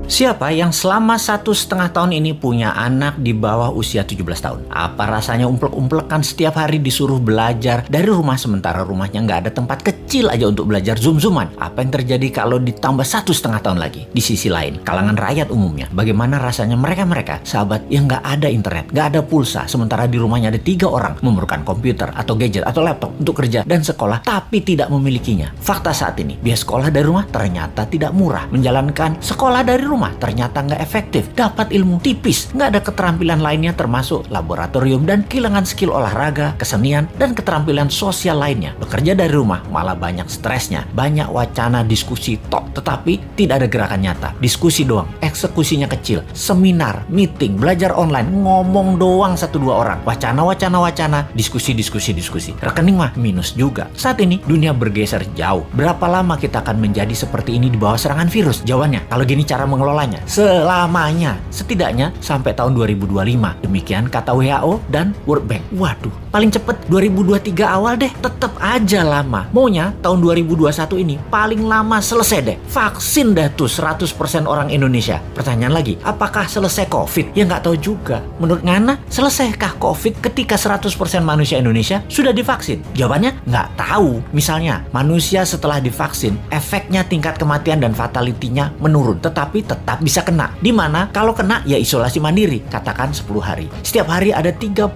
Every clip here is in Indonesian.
Siapa yang selama 1,5 tahun ini punya anak di bawah usia 17 tahun? Apa rasanya umplek-umplekan setiap hari disuruh belajar dari rumah sementara rumahnya nggak ada tempat kecil aja untuk belajar zoom-zooman? Apa yang terjadi kalau ditambah 1,5 tahun lagi? Di sisi lain, kalangan rakyat umumnya, bagaimana rasanya mereka sahabat yang nggak ada internet, nggak ada pulsa, sementara di rumahnya ada 3 orang memerlukan komputer atau gadget atau laptop untuk kerja dan sekolah, tapi tidak memilikinya. Fakta saat ini, biaya sekolah dari rumah ternyata tidak murah. Menjalankan sekolah dari rumah ternyata nggak efektif, dapat ilmu tipis, nggak ada keterampilan lainnya termasuk laboratorium dan kehilangan skill olahraga, kesenian, dan keterampilan sosial lainnya. Bekerja dari rumah malah banyak stresnya, banyak wacana diskusi tok, tetapi tidak ada gerakan nyata. Diskusi doang, eksekusinya kecil, seminar, meeting, belajar online, ngomong doang 1-2 orang, wacana, diskusi. Rekening mah minus juga. Saat ini dunia bergeser jauh. Berapa lama kita akan menjadi seperti ini di bawah serangan virus? Jawabannya, kalau gini cara mengelolanya, selamanya, setidaknya sampai tahun 2025. Demikian kata WHO dan World Bank. Waduh, paling cepet 2023 awal deh. Tetap aja lama. Maunya tahun 2021 ini paling lama selesai deh. Vaksin dah tuh 100% orang Indonesia. Pertanyaan lagi, apakah selesai COVID? Ya nggak tahu juga. Menurut Ngana, selesaikah COVID ketika 100% manusia Indonesia sudah divaksin? Jawabannya nggak tahu. Misalnya, manusia setelah divaksin, efeknya tingkat kematian dan fatality-nya menurun. Tetapi tetap bisa kena. Dimana kalau kena ya isolasi mandiri, katakan 10 hari. Setiap hari ada 30.000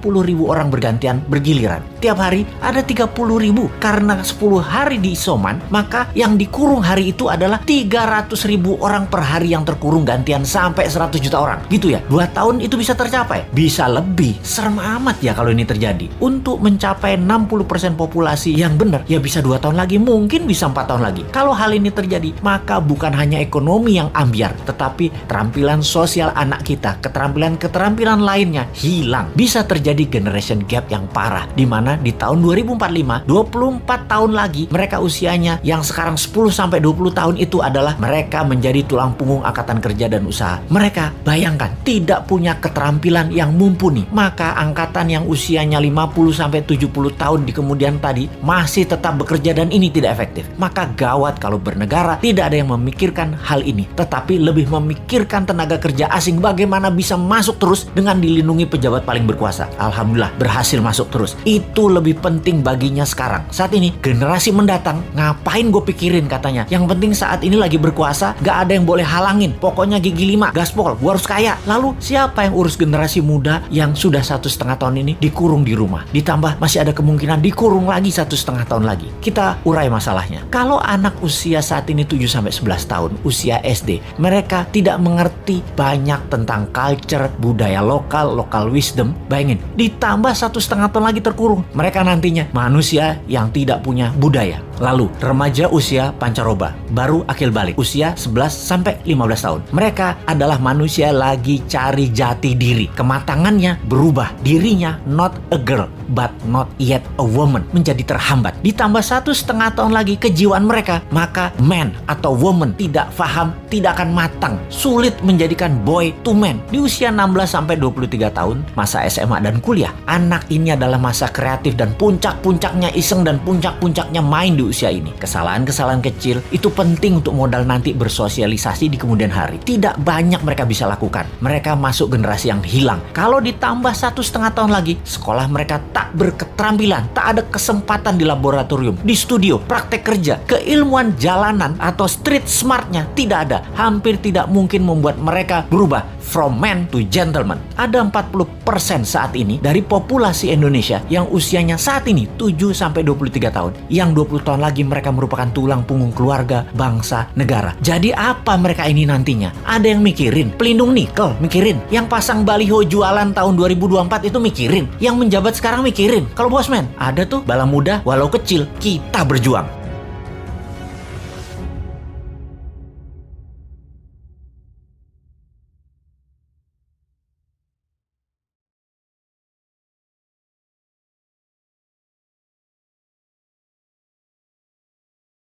orang bergantian bergiliran. Tiap hari ada 30.000. Karena 10 hari di isoman, maka yang dikurung hari itu adalah 300.000 orang per hari yang terkurung gantian sampai 100 juta orang. Gitu ya, 2 tahun itu bisa tercapai. Bisa lebih. Serem amat ya kalau ini terjadi. Untuk mencapai 60% populasi yang benar, ya bisa 2 tahun lagi, mungkin bisa 4 tahun lagi. Kalau hal ini terjadi, maka bukan hanya ekonomi yang ambiar, tetapi keterampilan sosial anak kita, keterampilan lainnya hilang. Bisa terjadi generation gap yang parah, di mana di tahun 2045, 24 tahun lagi, mereka usianya yang sekarang 10-20 tahun itu adalah mereka menjadi tulang punggung angkatan kerja dan usaha. Mereka, bayangkan, tidak punya keterampilan yang mumpuni. Maka angkatan yang usianya 50-70 tahun di kemudian tadi masih tetap bekerja dan ini tidak efektif. Maka gawat kalau bernegara tidak ada yang memikirkan hal ini, tetapi lebih memikirkan tenaga kerja asing bagaimana bisa masuk terus dengan dilindungi pejabat paling berkuasa. Alhamdulillah berhasil masuk terus. Itu lebih penting baginya sekarang. Saat ini generasi mendatang ngapain gue pikirin katanya. Yang penting saat ini lagi berkuasa, gak ada yang boleh halangin. Pokoknya gigi 5, gaspol, gue harus kaya. Lalu siapa yang urus generasi muda yang sudah 1,5 tahun ini dikurung di rumah? Ditambah masih ada kemungkinan dikurung lagi 1,5 tahun lagi. Kita urai masalahnya. Kalau anak usia saat ini 7-11 tahun, usia SD, mereka tidak mengerti banyak tentang culture, budaya lokal wisdom. Bayangin, ditambah 1,5 tahun lagi terkurung. Mereka nantinya manusia yang tidak punya budaya. Lalu, remaja usia pancaroba, baru akil balik, usia 11-15 tahun. Mereka adalah manusia lagi cari jati diri. Kematangannya berubah. Dirinya not a girl, but not yet a woman. Menjadi terhambat. Ditambah 1,5 tahun lagi kejiwaan mereka, maka man atau woman tidak paham, tidak akan matang. Sulit menjadikan boy to man. Di usia 16-23 tahun, masa SMA dan kuliah, anak ini adalah masa kreatif dan puncak-puncaknya iseng dan puncak-puncaknya main di usia ini. Kesalahan-kesalahan kecil itu penting untuk modal nanti bersosialisasi di kemudian hari. Tidak banyak mereka bisa lakukan. Mereka masuk generasi yang hilang. Kalau ditambah 1,5 tahun lagi, sekolah mereka tak berketerampilan, tak ada kesempatan di laboratorium, di studio, praktek kerja, keilmuan jalanan atau street smartnya tidak ada. Hampir tidak mungkin membuat mereka berubah from man to gentleman. Ada 40% saat ini dari populasi Indonesia yang usianya saat ini 7-23 tahun. Yang 20 tahun lagi mereka merupakan tulang punggung keluarga, bangsa, negara. Jadi apa mereka ini nantinya? Ada yang mikirin pelindung nikel, mikirin. Yang pasang baliho jualan tahun 2024 itu mikirin. Yang menjabat sekarang mikirin. Kalau bosman, ada tuh bala muda walau kecil, kita berjuang.